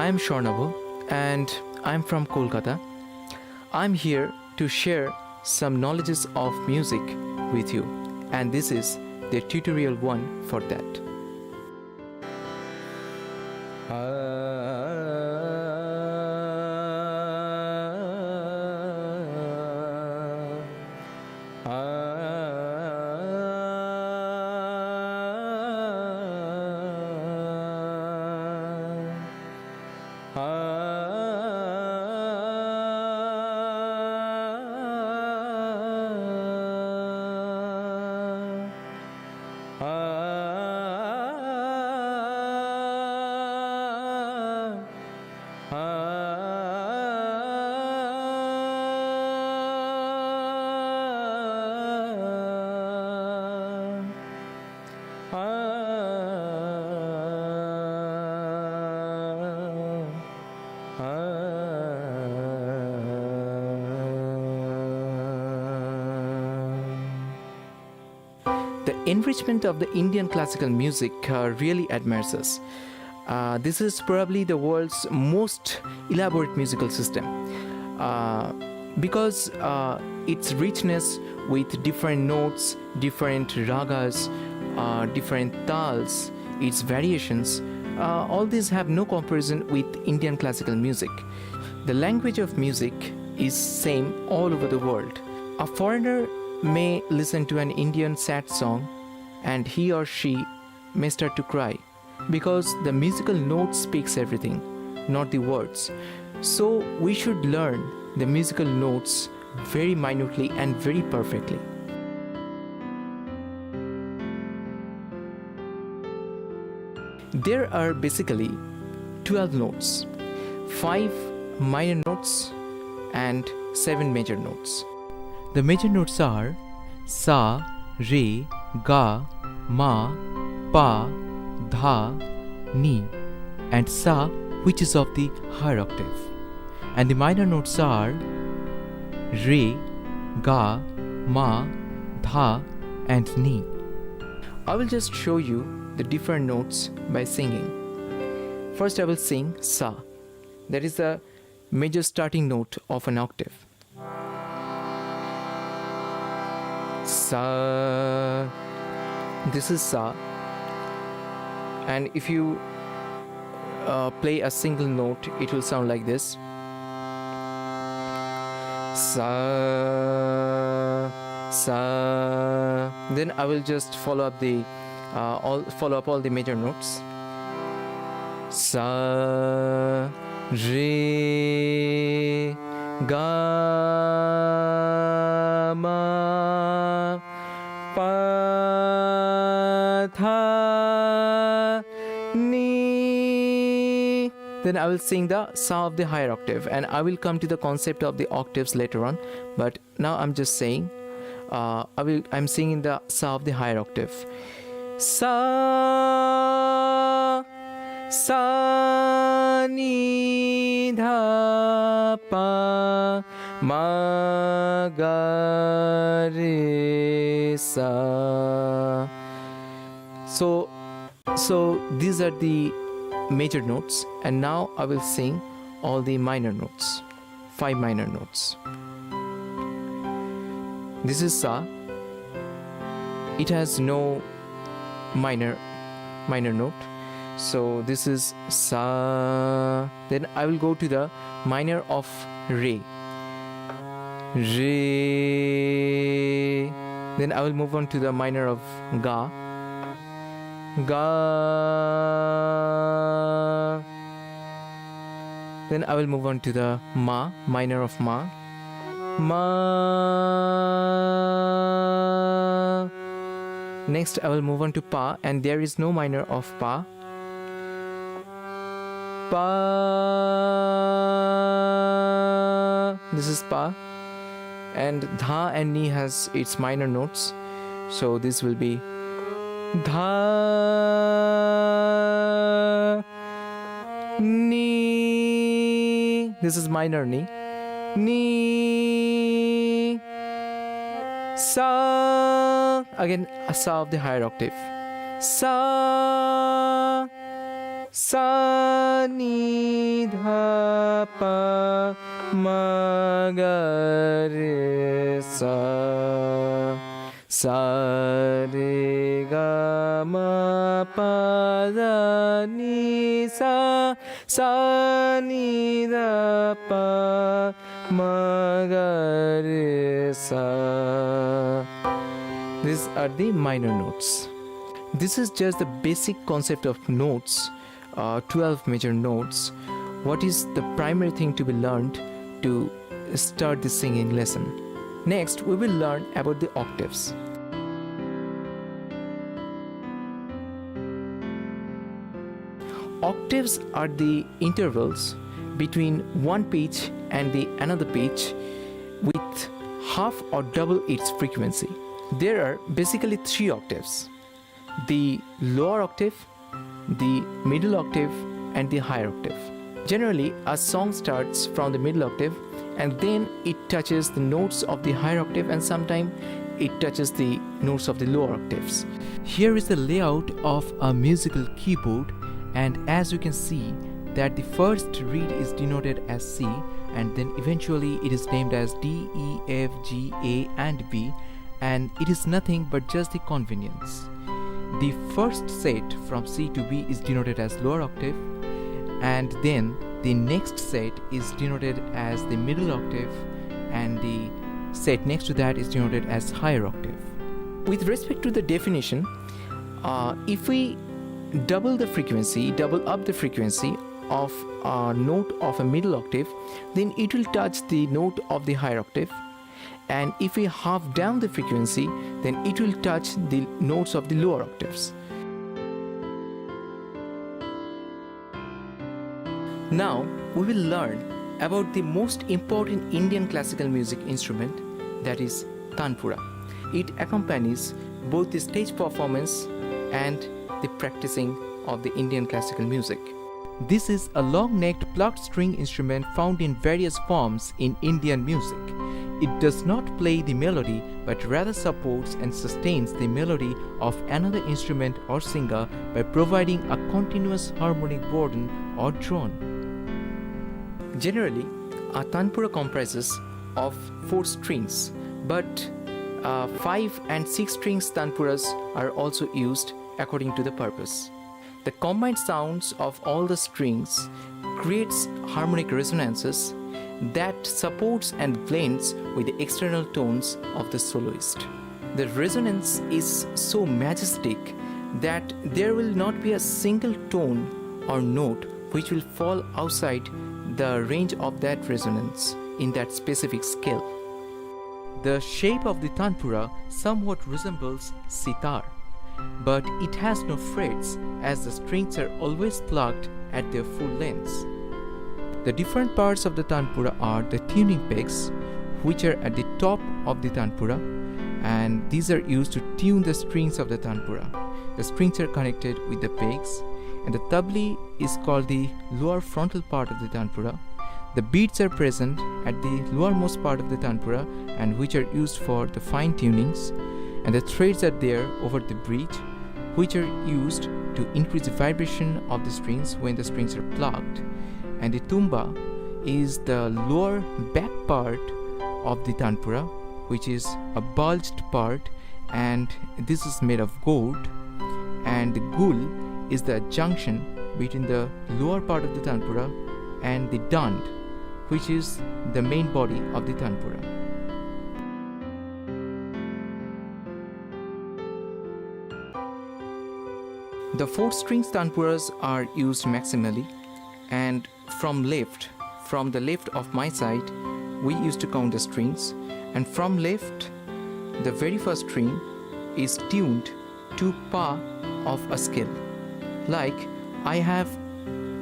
I am Swarnabha and I am from Kolkata. I am here to share some knowledges of music with you, and this is the tutorial one for that. The enrichment of the Indian classical music really admires us. This is probably the world's most elaborate musical system because its richness with different notes, different ragas, different tals, its variations, all these have no comparison with Indian classical music. The language of music is same all over the world. A foreigner may listen to an Indian sad song and he or she may start to cry because the musical note speaks everything, not the words. So we should learn the musical notes very minutely and very perfectly. There are basically 12 notes, 5 minor notes and 7 major notes. The major notes are Sa, Re, Ga, Ma, Pa, Dha, Ni, and Sa, which is of the higher octave. And the minor notes are Re, Ga, Ma, Dha, and Ni. I will just show you the different notes by singing. First I will sing Sa. That is the major starting note of an octave. Sa. This is Sa. And if you play a single note, it will sound like this. Sa, Sa. Then I will just follow up all the major notes. Sa, Re, Ga, Ma, Pa, Tha, Ni. Then I will sing the Sa of the higher octave, and I will come to the concept of the octaves later on. But now I'm just saying, I'm singing the Sa of the higher octave. Sa, Sa, Ni, Dha, Pa, Ma, Ga, Re, Sa. So these are the major notes, and now I will sing all the minor notes, 5 minor notes. This is Sa. It has no minor note. So this is Sa. Then I will go to the minor of Re. Re. Then I will move on to the minor of Ga. Ga. Then I will move on to the Ma, minor of Ma. Ma. Next I will move on to Pa, and there is no minor of Pa. Pa. This is Pa. And Dha and Ni has its minor notes. So this will be Dha, Ni. This is minor Ni. Ni. Sa. Again a Sa of the higher octave. Sa. sa ni dha pa ma ga re sa re ga ma pa da ni sa ni da pa ma ga re sa. These are the minor notes. This is just the basic concept of notes, 12 major notes. What is the primary thing to be learned to start the singing lesson? Next, we will learn about the octaves. Octaves are the intervals between one pitch and the another pitch with half or double its frequency. There are basically 3 octaves: the lower octave, the middle octave, and the higher octave. Generally, a song starts from the middle octave and then it touches the notes of the higher octave, and sometimes it touches the notes of the lower octaves. Here is the layout of a musical keyboard, and as you can see that the first reed is denoted as C, and then eventually it is named as D, E, F, G, A and B, and it is nothing but just the convenience. The first set from C to B is denoted as lower octave, and then the next set is denoted as the middle octave, and the set next to that is denoted as higher octave. With respect to the definition, if we double up the frequency of a note of a middle octave, then it will touch the note of the higher octave. And if we half down the frequency, then it will touch the notes of the lower octaves. Now we will learn about the most important Indian classical music instrument, that is Tanpura. It accompanies both the stage performance and the practicing of the Indian classical music. This is a long-necked plucked string instrument found in various forms in Indian music. It does not play the melody but rather supports and sustains the melody of another instrument or singer by providing a continuous harmonic burden or drone. Generally, a tanpura comprises of 4 strings, but 5 and 6 strings tanpuras are also used according to the purpose. The combined sounds of all the strings creates harmonic resonances that supports and blends with the external tones of the soloist. The resonance is so majestic that there will not be a single tone or note which will fall outside the range of that resonance in that specific scale. The shape of the tanpura somewhat resembles sitar, but it has no frets as the strings are always plucked at their full lengths. The different parts of the tanpura are the tuning pegs, which are at the top of the tanpura, and these are used to tune the strings of the tanpura. The strings are connected with the pegs, and the tabli is called the lower frontal part of the tanpura. The beads are present at the lowermost part of the tanpura, and which are used for the fine tunings, and the threads are there over the bridge, which are used to increase the vibration of the strings when the strings are plucked. And the tumba is the lower back part of the tanpura, which is a bulged part, and this is made of gold. And the gul is the junction between the lower part of the tanpura and the dand, which is the main body of the tanpura. The 4 strings tanpuras are used maximally, and from the left of my side, we used to count the strings, and from left, the very first string is tuned to pa of a scale. Like I have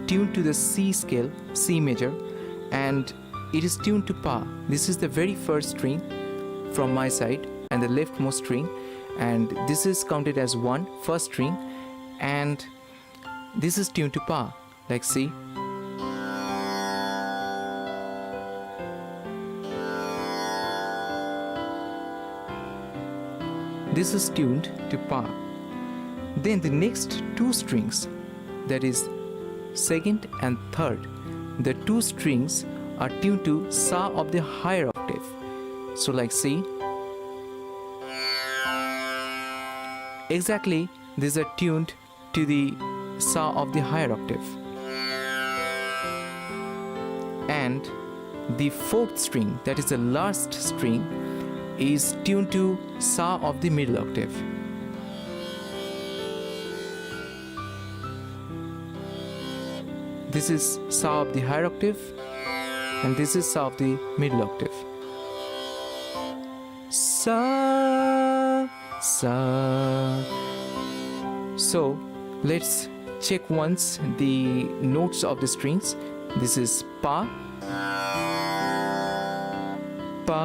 tuned to the C scale, C major, and it is tuned to pa. This is the very first string from my side and the leftmost string, and this is counted as 1, first string, and this is tuned to pa, like C. This is tuned to pa. Then the next 2 strings, that is second and third, the two strings are tuned to Sa of the higher octave. So like see, exactly these are tuned to the Sa of the higher octave. And the fourth string, that is the last string, is tuned to Sa of the middle octave. This is Sa of the higher octave, and this is Sa of the middle octave. Sa, Sa. So let's check once the notes of the strings. This is Pa, Pa,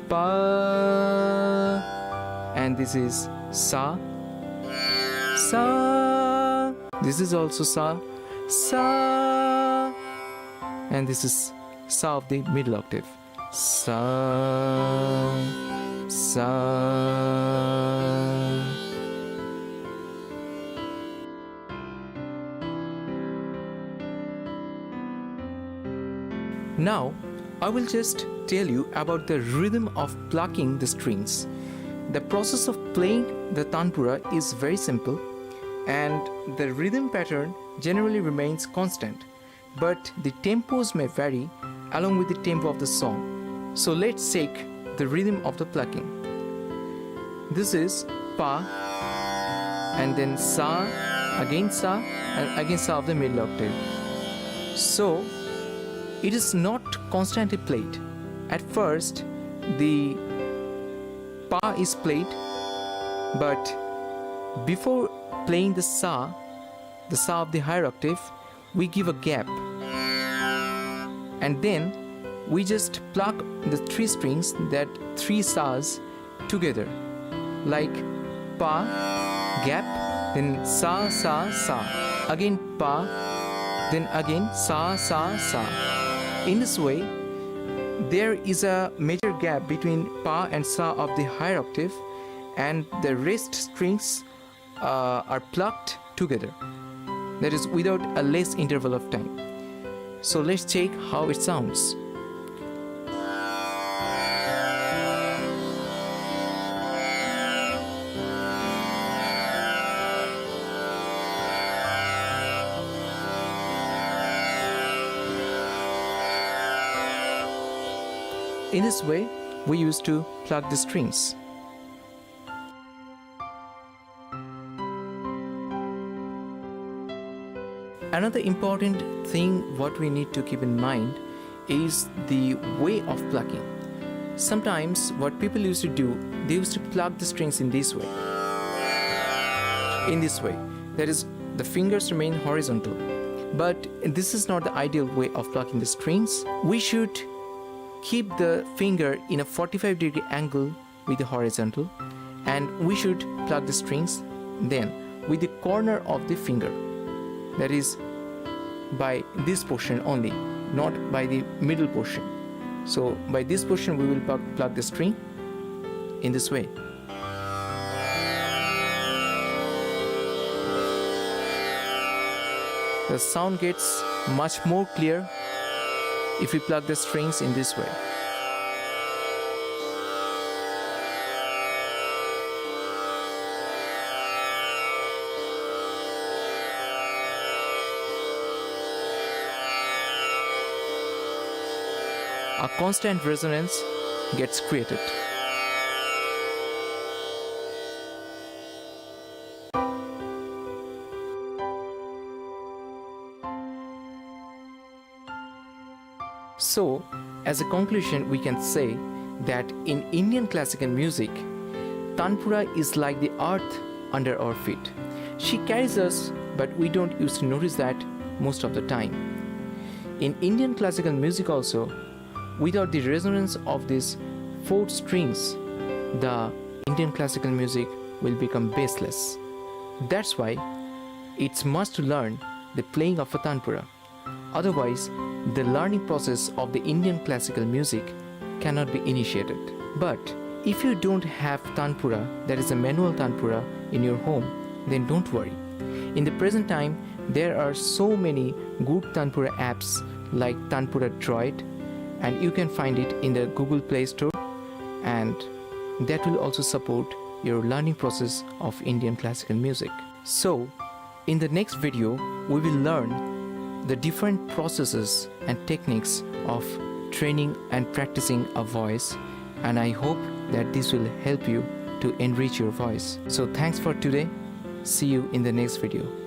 Pa, and this is Sa, Sa. This is also Sa, Sa, and this is Sa of the middle octave. Sa, Sa. Now, I will just tell you about the rhythm of plucking the strings. The process of playing the Tanpura is very simple, and the rhythm pattern generally remains constant, but the tempos may vary along with the tempo of the song. So let's take the rhythm of the plucking. This is Pa, and then Sa, again Sa, and again Sa of the middle octave. So it is not constantly played. At first, the Pa is played, but before playing the Sa of the higher octave, we give a gap. And then we just pluck the three strings, that three Sas together. Like Pa, gap, then Sa, Sa, Sa. Again Pa, then again Sa, Sa, Sa. In this way, there is a major gap between Pa and Sa of the higher octave, and the rest strings are plucked together. That is, without a less interval of time. So let's check how it sounds. In this way, we used to pluck the strings. Another important thing what we need to keep in mind is the way of plucking. Sometimes what people used to do, they used to pluck the strings in this way. In this way, that is, the fingers remain horizontal. But this is not the ideal way of plucking the strings. We should keep the finger in a 45-degree angle with the horizontal, and we should pluck the strings then with the corner of the finger, that is by this portion only, not by the middle portion. So by this portion we will pluck the string in this way. The sound gets much more clear if we pluck the strings in this way. A constant resonance gets created. So, as a conclusion, we can say that in Indian classical music, Tanpura is like the earth under our feet. She carries us, but we don't used to notice that most of the time. In Indian classical music also, without the resonance of these four strings, the Indian classical music will become baseless. That's why it's must to learn the playing of a Tanpura. Otherwise, the learning process of the Indian classical music cannot be initiated. But if you don't have Tanpura, that is a manual Tanpura, in your home, then don't worry. In the present time, there are so many good Tanpura apps like Tanpura Droid, and you can find it in the Google Play Store, and that will also support your learning process of Indian classical music. So, in the next video, we will learn the different processes and techniques of training and practicing a voice, and I hope that this will help you to enrich your voice. So thanks for today. See you in the next video.